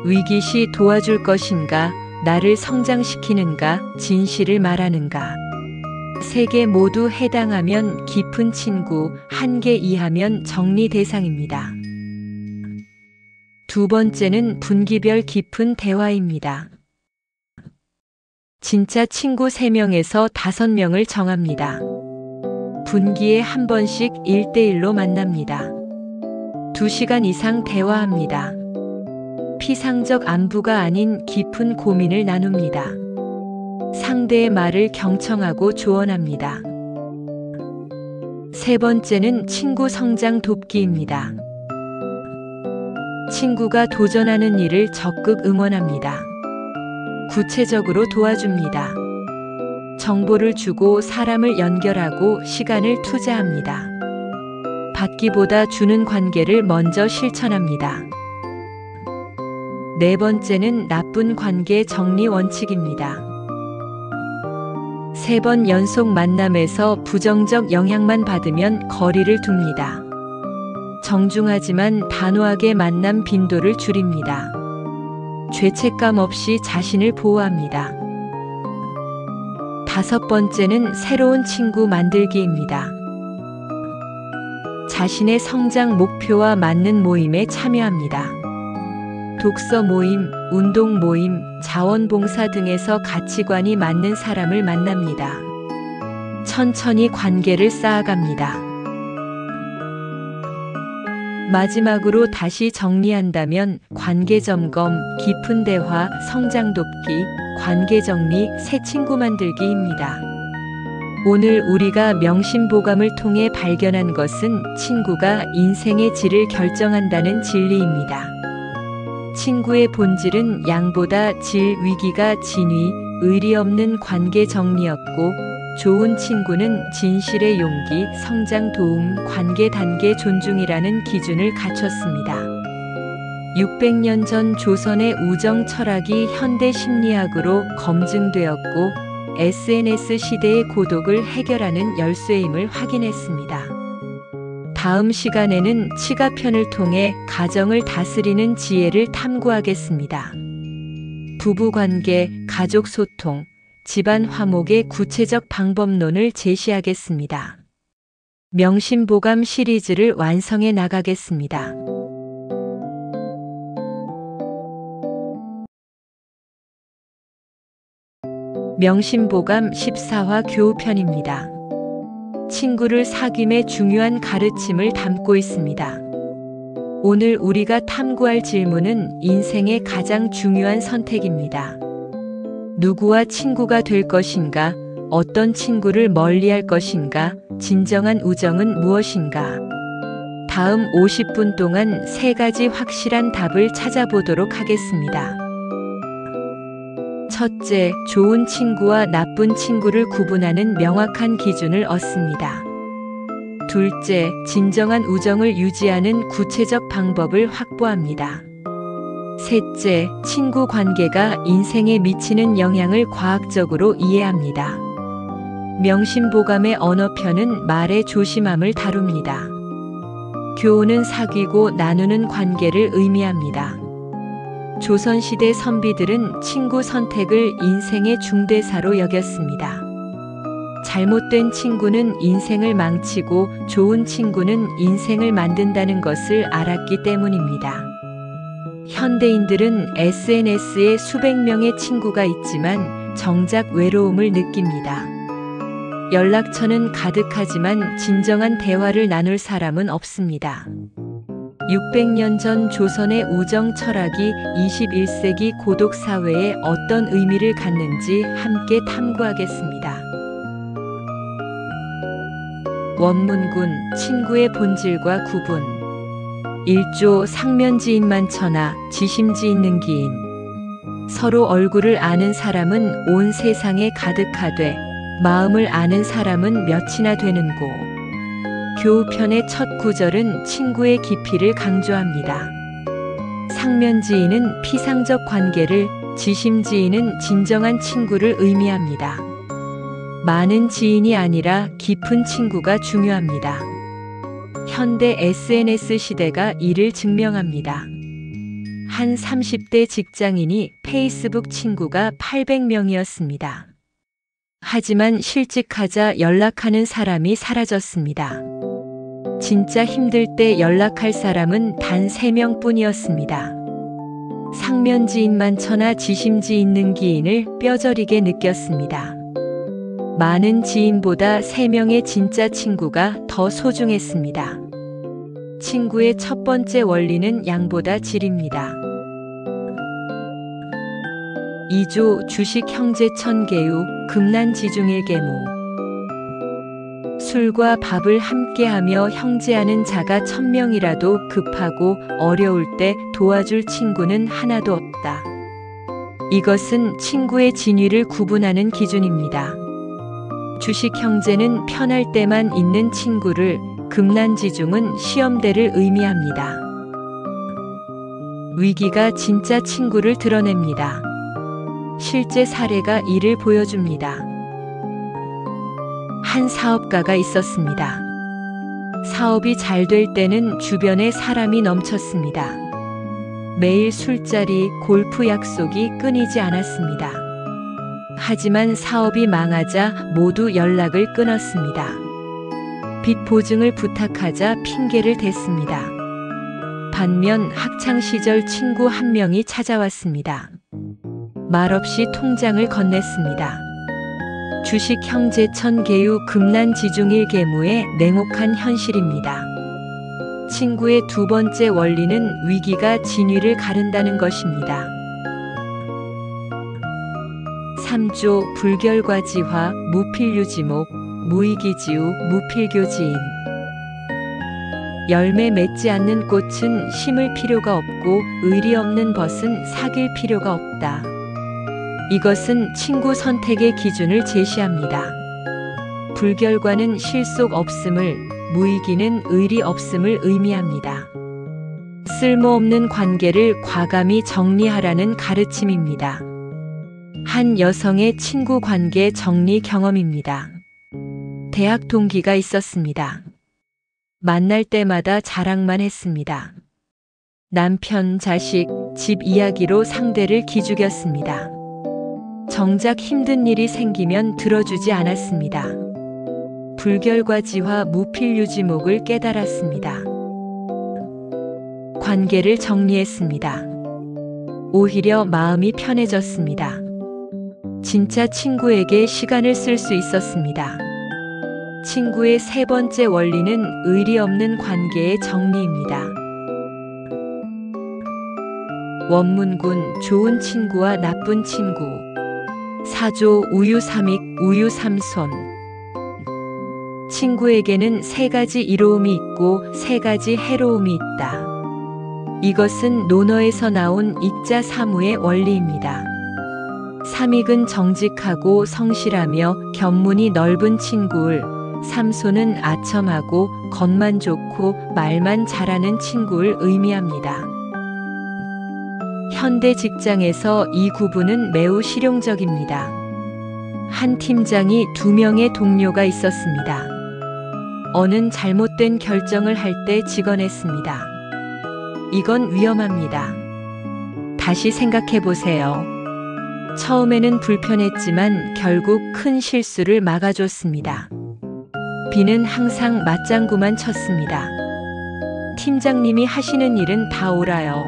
위기 시 도와줄 것인가, 나를 성장시키는가, 진실을 말하는가. 3개 모두 해당하면 깊은 친구, 1개 이하면 정리 대상입니다. 두 번째는 분기별 깊은 대화입니다. 진짜 친구 3명에서 5명을 정합니다. 분기에 한 번씩 1대1로 만납니다. 2시간 이상 대화합니다. 피상적 안부가 아닌 깊은 고민을 나눕니다. 상대의 말을 경청하고 조언합니다. 세 번째는 친구 성장 돕기입니다. 친구가 도전하는 일을 적극 응원합니다. 구체적으로 도와줍니다. 정보를 주고 사람을 연결하고 시간을 투자합니다. 받기보다 주는 관계를 먼저 실천합니다. 네 번째는 나쁜 관계 정리 원칙입니다. 3번 연속 만남에서 부정적 영향만 받으면 거리를 둡니다. 정중하지만 단호하게 만남 빈도를 줄입니다. 죄책감 없이 자신을 보호합니다. 5번째는 새로운 친구 만들기입니다. 자신의 성장 목표와 맞는 모임에 참여합니다. 독서 모임, 운동 모임, 자원봉사 등에서 가치관이 맞는 사람을 만납니다. 천천히 관계를 쌓아갑니다. 마지막으로 다시 정리한다면 관계 점검, 깊은 대화, 성장 돕기, 관계 정리, 새 친구 만들기입니다. 오늘 우리가 명심보감을 통해 발견한 것은 친구가 인생의 질을 결정한다는 진리입니다. 친구의 본질은 양보다 질, 위기가 진위, 의리 없는 관계 정리였고, 좋은 친구는 진실의 용기, 성장 도움, 관계 단계 존중이라는 기준을 갖췄습니다. 600년 전 조선의 우정 철학이 현대 심리학으로 검증되었고, SNS 시대의 고독을 해결하는 열쇠임을 확인했습니다. 다음 시간에는 치가편을 통해 가정을 다스리는 지혜를 탐구하겠습니다. 부부관계, 가족 소통, 집안 화목의 구체적 방법론을 제시하겠습니다. 명심보감 시리즈를 완성해 나가겠습니다. 명심보감 14화 교우편입니다. 친구를 사귐의 중요한 가르침을 담고 있습니다. 오늘 우리가 탐구할 질문은 인생의 가장 중요한 선택입니다. 누구와 친구가 될 것인가? 어떤 친구를 멀리할 것인가? 진정한 우정은 무엇인가? 다음 50분 동안 3가지 확실한 답을 찾아보도록 하겠습니다. 첫째, 좋은 친구와 나쁜 친구를 구분하는 명확한 기준을 얻습니다. 둘째, 진정한 우정을 유지하는 구체적 방법을 확보합니다. 셋째, 친구 관계가 인생에 미치는 영향을 과학적으로 이해합니다. 명심보감의 언어편은 말의 조심함을 다룹니다. 교훈은 사귀고 나누는 관계를 의미합니다. 조선시대 선비들은 친구 선택을 인생의 중대사로 여겼습니다. 잘못된 친구는 인생을 망치고 좋은 친구는 인생을 만든다는 것을 알았기 때문입니다. 현대인들은 SNS에 수백 명의 친구가 있지만 정작 외로움을 느낍니다. 연락처는 가득하지만 진정한 대화를 나눌 사람은 없습니다. 600년 전 조선의 우정 철학이 21세기 고독 사회에 어떤 의미를 갖는지 함께 탐구하겠습니다. 원문군, 친구의 본질과 구분. 1조 상면지인만 천하, 지심지 있는 기인. 서로 얼굴을 아는 사람은 온 세상에 가득하되 마음을 아는 사람은 몇이나 되는고. 교우편의 첫 구절은 친구의 깊이를 강조합니다. 상면지인은 피상적 관계를, 지심지인은 진정한 친구를 의미합니다. 많은 지인이 아니라 깊은 친구가 중요합니다. 현대 SNS 시대가 이를 증명합니다. 한 30대 직장인이 페이스북 친구가 800명이었습니다. 하지만 실직하자 연락하는 사람이 사라졌습니다. 진짜 힘들 때 연락할 사람은 단 3명뿐이었습니다. 상면지인만 천하 지심지 있는 기인을 뼈저리게 느꼈습니다. 많은 지인보다 3명의 진짜 친구가 더 소중했습니다. 친구의 첫 번째 원리는 양보다 질입니다. 2조 주식 형제 천계유 금난지중일계모. 술과 밥을 함께하며 형제하는 자가 1000명이라도 급하고 어려울 때 도와줄 친구는 하나도 없다. 이것은 친구의 진위를 구분하는 기준입니다. 주식 형제는 편할 때만 있는 친구를, 금난지중은 시험대를 의미합니다. 위기가 진짜 친구를 드러냅니다. 실제 사례가 이를 보여줍니다. 한 사업가가 있었습니다. 사업이 잘 될 때는 주변에 사람이 넘쳤습니다. 매일 술자리, 골프 약속이 끊이지 않았습니다. 하지만 사업이 망하자 모두 연락을 끊었습니다. 빚 보증을 부탁하자 핑계를 댔습니다. 반면 학창시절 친구 한 명이 찾아왔습니다. 말없이 통장을 건넸습니다. 주식 형제 천계유 금난지중일계무의 냉혹한 현실입니다. 친구의 두 번째 원리는 위기가 진위를 가른다는 것입니다. 3조 불결과지화 무필유지목 무이기지우 무필교지인. 열매 맺지 않는 꽃은 심을 필요가 없고 의리 없는 벗은 사귈 필요가 없다. 이것은 친구 선택의 기준을 제시합니다. 불결과는 실속 없음을, 무이기는 의리 없음을 의미합니다. 쓸모없는 관계를 과감히 정리하라는 가르침입니다. 한 여성의 친구 관계 정리 경험입니다. 대학 동기가 있었습니다. 만날 때마다 자랑만 했습니다. 남편, 자식, 집 이야기로 상대를 기죽였습니다. 정작 힘든 일이 생기면 들어주지 않았습니다. 불결과지화 무필유지목을 깨달았습니다. 관계를 정리했습니다. 오히려 마음이 편해졌습니다. 진짜 친구에게 시간을 쓸 수 있었습니다. 친구의 세 번째 원리는 의리 없는 관계의 정리입니다. 원문군 좋은 친구와 나쁜 친구. 4조 우유삼익 우유삼손. 친구에게는 3가지 이로움이 있고 3가지 해로움이 있다. 이것은 논어에서 나온 익자사무의 원리입니다. 삼익은 정직하고 성실하며 견문이 넓은 친구를, 삼손은 아첨하고 겉만 좋고 말만 잘하는 친구를 의미합니다. 현대 직장에서 이 구분은 매우 실용적입니다. 한 팀장이 2명의 동료가 있었습니다. 어는 잘못된 결정을 할 때 직언했습니다. 이건 위험합니다. 다시 생각해 보세요. 처음에는 불편했지만 결국 큰 실수를 막아줬습니다. B는 항상 맞장구만 쳤습니다. 팀장님이 하시는 일은 다 옳아요.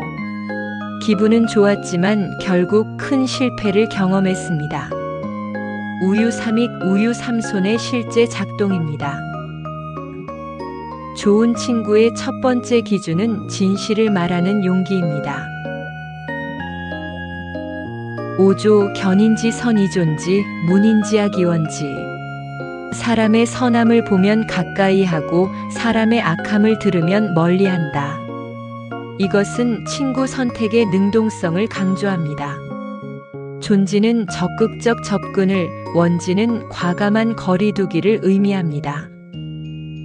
기분은 좋았지만 결국 큰 실패를 경험했습니다. 우유삼익 우유삼손의 실제 작동입니다. 좋은 친구의 첫 번째 기준은 진실을 말하는 용기입니다. 5조 견인지 선이존지 문인지하기원지. 사람의 선함을 보면 가까이 하고 사람의 악함을 들으면 멀리한다. 이것은 친구 선택의 능동성을 강조합니다. 존지는 적극적 접근을, 원지는 과감한 거리두기를 의미합니다.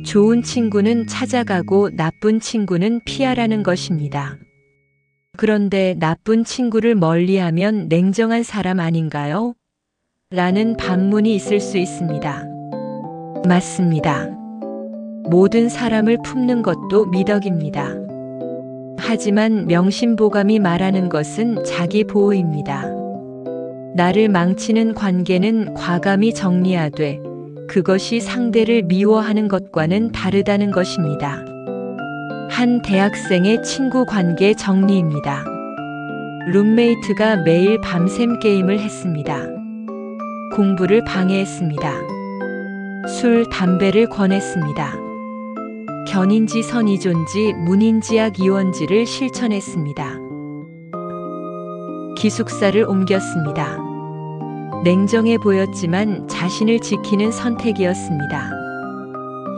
좋은 친구는 찾아가고 나쁜 친구는 피하라는 것입니다. 그런데 나쁜 친구를 멀리하면 냉정한 사람 아닌가요? 라는 반문이 있을 수 있습니다. 맞습니다. 모든 사람을 품는 것도 미덕입니다. 하지만 명심보감이 말하는 것은 자기 보호입니다. 나를 망치는 관계는 과감히 정리하되 그것이 상대를 미워하는 것과는 다르다는 것입니다. 한 대학생의 친구 관계 정리입니다. 룸메이트가 매일 밤샘 게임을 했습니다. 공부를 방해했습니다. 술, 담배를 권했습니다. 견인지 선이존지 문인지약 이원지를 실천했습니다. 기숙사를 옮겼습니다. 냉정해 보였지만 자신을 지키는 선택이었습니다.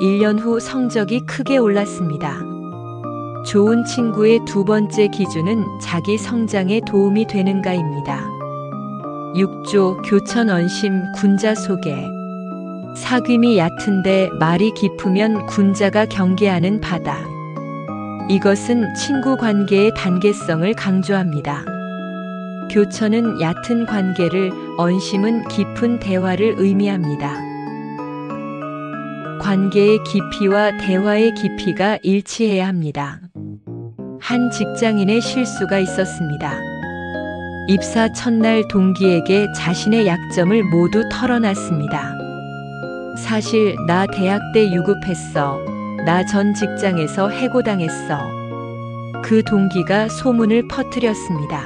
1년 후 성적이 크게 올랐습니다. 좋은 친구의 두 번째 기준은 자기 성장에 도움이 되는가입니다. 6조 교천 언심 군자 소개. 사귐이 얕은데 말이 깊으면 군자가 경계하는 바다. 이것은 친구 관계의 단계성을 강조합니다. 교천은 얕은 관계를, 언심은 깊은 대화를 의미합니다. 관계의 깊이와 대화의 깊이가 일치해야 합니다. 한 직장인의 실수가 있었습니다. 입사 첫날 동기에게 자신의 약점을 모두 털어놨습니다. 사실 나 대학 때 유급했어. 나 전 직장에서 해고당했어. 그 동기가 소문을 퍼뜨렸습니다.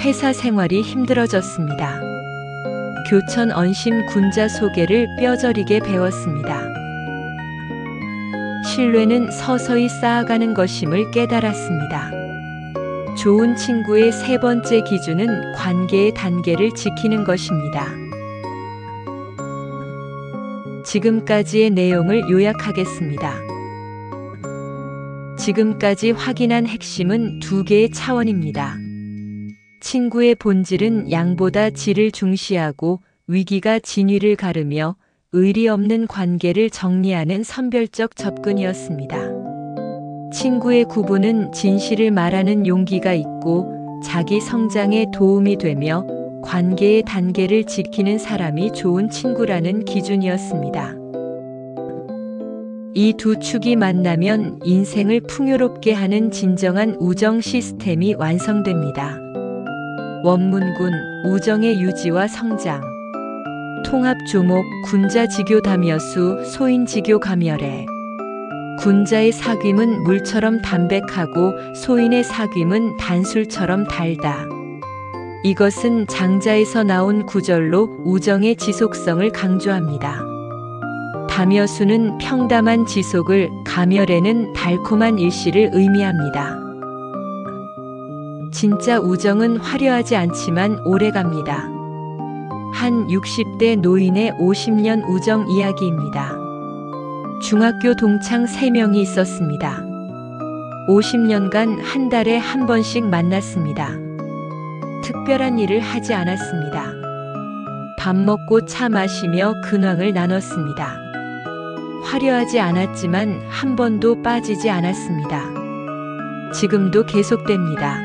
회사 생활이 힘들어졌습니다. 교천 언심 군자 소개를 뼈저리게 배웠습니다. 신뢰는 서서히 쌓아가는 것임을 깨달았습니다. 좋은 친구의 세 번째 기준은 관계의 단계를 지키는 것입니다. 지금까지의 내용을 요약하겠습니다. 지금까지 확인한 핵심은 두 개의 차원입니다. 친구의 본질은 양보다 질을 중시하고 위기가 진위를 가르며 의리 없는 관계를 정리하는 선별적 접근이었습니다. 친구의 구분은 진실을 말하는 용기가 있고 자기 성장에 도움이 되며 관계의 단계를 지키는 사람이 좋은 친구라는 기준이었습니다. 이 두 축이 만나면 인생을 풍요롭게 하는 진정한 우정 시스템이 완성됩니다. 원문군, 우정의 유지와 성장. 통합조목, 군자지교 다며수, 소인지교 가멸해. 군자의 사귐은 물처럼 담백하고 소인의 사귐은 단술처럼 달다. 이것은 장자에서 나온 구절로 우정의 지속성을 강조합니다. 다며수는 평담한 지속을, 가멸에는 달콤한 일시를 의미합니다. 진짜 우정은 화려하지 않지만 오래갑니다. 한 60대 노인의 50년 우정 이야기입니다. 중학교 동창 3명이 있었습니다. 50년간 한 달에 한 번씩 만났습니다. 특별한 일을 하지 않았습니다. 밥 먹고 차 마시며 근황을 나눴습니다. 화려하지 않았지만 한 번도 빠지지 않았습니다. 지금도 계속됩니다.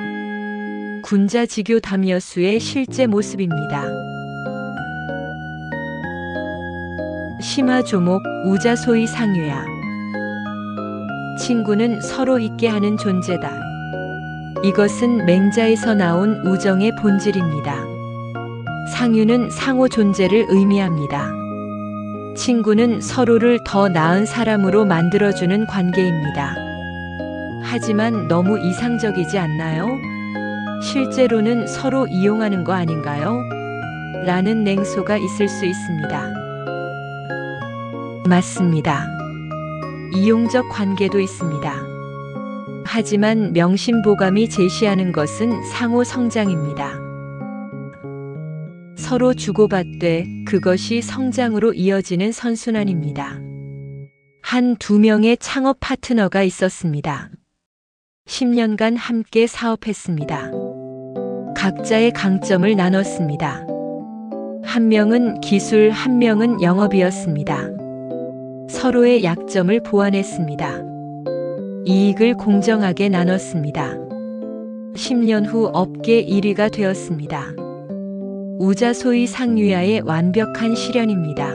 군자지교 다며수의 실제 모습입니다. 심화조목, 우자소이 상유야. 친구는 서로 있게 하는 존재다. 이것은 맹자에서 나온 우정의 본질입니다. 상유는 상호 존재를 의미합니다. 친구는 서로를 더 나은 사람으로 만들어주는 관계입니다. 하지만 너무 이상적이지 않나요? 실제로는 서로 이용하는 거 아닌가요? 라는 냉소가 있을 수 있습니다. 맞습니다. 이용적 관계도 있습니다. 하지만 명심보감이 제시하는 것은 상호 성장입니다. 서로 주고받되 그것이 성장으로 이어지는 선순환입니다. 한 2명의 창업 파트너가 있었습니다. 10년간 함께 사업했습니다. 각자의 강점을 나눴습니다. 한 명은 기술, 한 명은 영업이었습니다. 서로의 약점을 보완했습니다. 이익을 공정하게 나눴습니다. 10년 후 업계 1위가 되었습니다. 우자소이 상유야의 완벽한 실현입니다.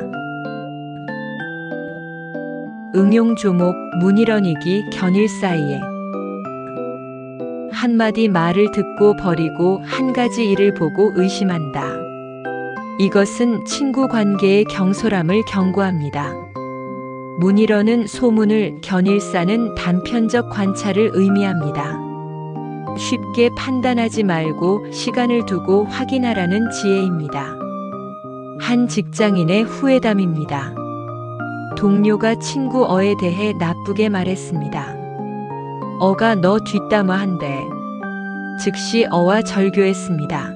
응용조목, 문일언이기 견일 사이에. 한마디 말을 듣고 버리고 한 가지 일을 보고 의심한다. 이것은 친구 관계의 경솔함을 경고합니다. 문일언은 소문을, 견일사는 단편적 관찰을 의미합니다. 쉽게 판단하지 말고 시간을 두고 확인하라는 지혜입니다. 한 직장인의 후회담입니다. 동료가 친구 어에 대해 나쁘게 말했습니다. 어가 너 뒷담화한대. 즉시 어와 절교했습니다.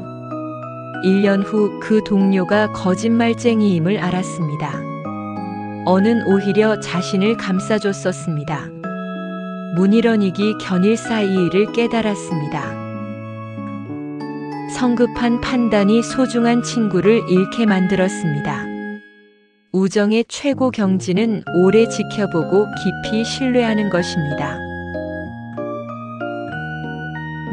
1년 후 그 동료가 거짓말쟁이임을 알았습니다. 어는 오히려 자신을 감싸줬었습니다. 문이런이기 견일 사이를 깨달았습니다. 성급한 판단이 소중한 친구를 잃게 만들었습니다. 우정의 최고 경지는 오래 지켜보고 깊이 신뢰하는 것입니다.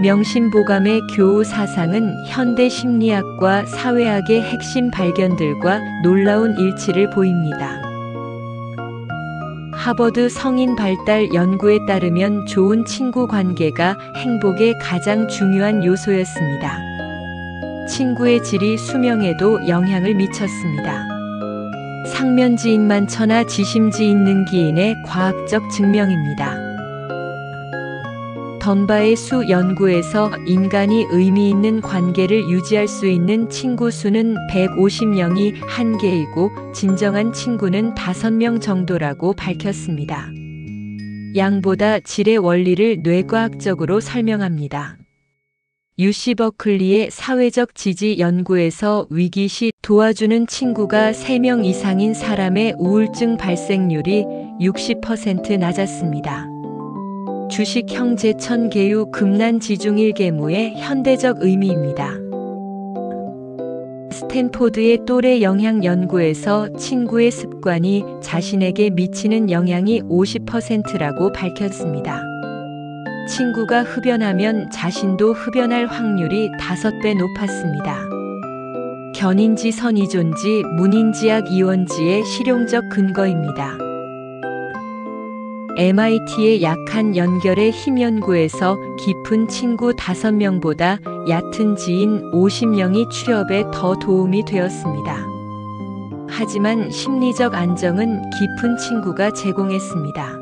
명심보감의 교우 사상은 현대 심리학과 사회학의 핵심 발견들과 놀라운 일치를 보입니다. 하버드 성인 발달 연구에 따르면 좋은 친구 관계가 행복의 가장 중요한 요소였습니다. 친구의 질이 수명에도 영향을 미쳤습니다. 상면지인 만천하 지심지 있는 기인의 과학적 증명입니다. 던바의 수 연구에서 인간이 의미 있는 관계를 유지할 수 있는 친구 수는 150명이 한계이고 진정한 친구는 5명 정도라고 밝혔습니다. 양보다 질의 원리를 뇌과학적으로 설명합니다. UC 버클리의 사회적 지지 연구에서 위기 시 도와주는 친구가 3명 이상인 사람의 우울증 발생률이 60% 낮았습니다. 주식 형제 천계유 금난지중일계무의 현대적 의미입니다. 스탠포드의 또래 영향 연구에서 친구의 습관이 자신에게 미치는 영향이 50%라고 밝혔습니다. 친구가 흡연하면 자신도 흡연할 확률이 5배 높았습니다. 견인지 선이존지 문인지학 이원지의 실용적 근거입니다. MIT의 약한 연결의 힘 연구에서 깊은 친구 5명보다 얕은 지인 50명이 취업에 더 도움이 되었습니다. 하지만 심리적 안정은 깊은 친구가 제공했습니다.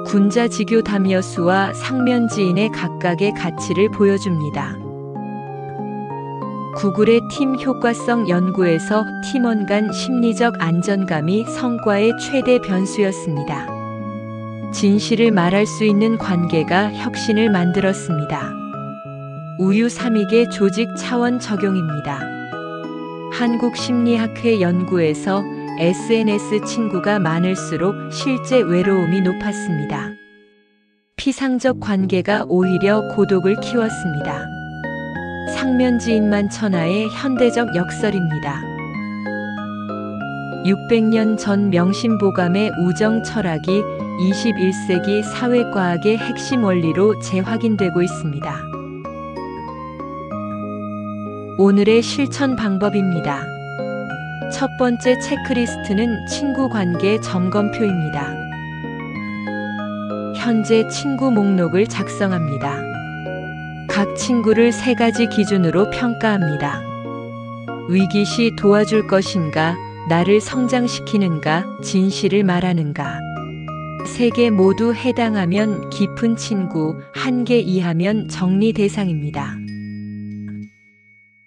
군자지교 다미어스와 상면지인의 각각의 가치를 보여줍니다. 구글의 팀 효과성 연구에서 팀원 간 심리적 안정감이 성과의 최대 변수였습니다. 진실을 말할 수 있는 관계가 혁신을 만들었습니다. 우유 삼익의 조직 차원 적용입니다. 한국심리학회 연구에서 SNS 친구가 많을수록 실제 외로움이 높았습니다. 피상적 관계가 오히려 고독을 키웠습니다. 상면지인만 천하의 현대적 역설입니다. 600년 전 명심보감의 우정 철학이 21세기 사회과학의 핵심 원리로 재확인되고 있습니다. 오늘의 실천 방법입니다. 첫 번째 체크리스트는 친구 관계 점검표입니다. 현재 친구 목록을 작성합니다. 각 친구를 3가지 기준으로 평가합니다. 위기 시 도와줄 것인가, 나를 성장시키는가, 진실을 말하는가. 3개 모두 해당하면 깊은 친구, 1개 이하면 정리 대상입니다.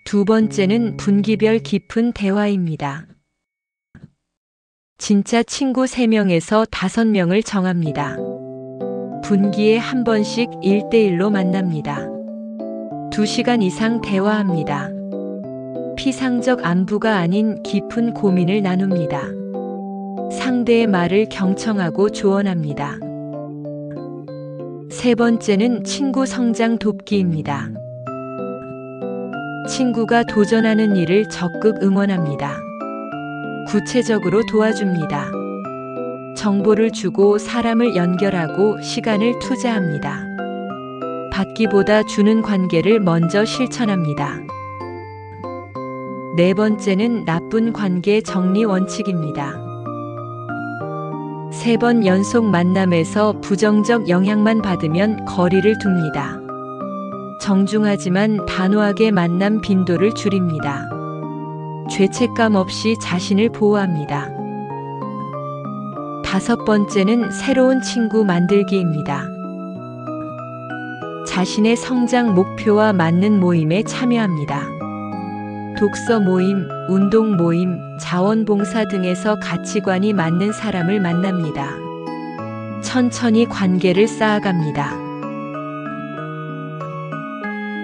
두 번째는 분기별 깊은 대화입니다. 진짜 친구 3명에서 5명을 정합니다. 분기에 한 번씩 1대1로 만납니다. 2시간 이상 대화합니다. 피상적 안부가 아닌 깊은 고민을 나눕니다. 상대의 말을 경청하고 조언합니다. 세 번째는 친구 성장 돕기입니다. 친구가 도전하는 일을 적극 응원합니다. 구체적으로 도와줍니다. 정보를 주고 사람을 연결하고 시간을 투자합니다. 받기보다 주는 관계를 먼저 실천합니다. 네 번째는 나쁜 관계 정리 원칙입니다. 3번 연속 만남에서 부정적 영향만 받으면 거리를 둡니다. 정중하지만 단호하게 만남 빈도를 줄입니다. 죄책감 없이 자신을 보호합니다. 5번째는 새로운 친구 만들기입니다. 자신의 성장 목표와 맞는 모임에 참여합니다. 독서 모임, 운동 모임, 자원봉사 등에서 가치관이 맞는 사람을 만납니다. 천천히 관계를 쌓아갑니다.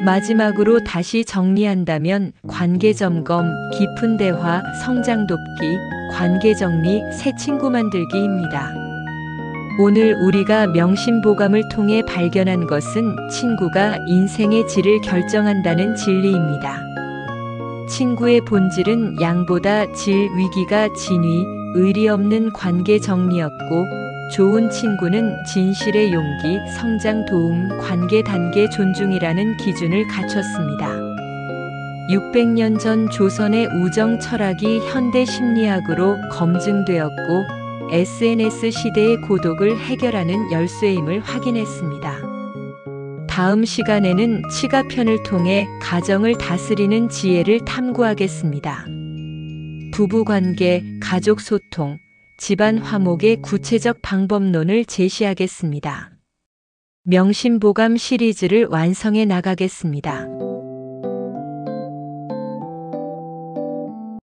마지막으로 다시 정리한다면 관계 점검, 깊은 대화, 성장 돕기, 관계 정리, 새 친구 만들기입니다. 오늘 우리가 명심보감을 통해 발견한 것은 친구가 인생의 질을 결정한다는 진리입니다. 친구의 본질은 양보다 질, 위기가 진위, 의리 없는 관계 정리였고, 좋은 친구는 진실의 용기, 성장 도움, 관계 단계 존중이라는 기준을 갖췄습니다. 600년 전 조선의 우정 철학이 현대 심리학으로 검증되었고, SNS 시대의 고독을 해결하는 열쇠임을 확인했습니다. 다음 시간에는 치가편을 통해 가정을 다스리는 지혜를 탐구하겠습니다. 부부관계, 가족 소통, 집안 화목의 구체적 방법론을 제시하겠습니다. 명심보감 시리즈를 완성해 나가겠습니다.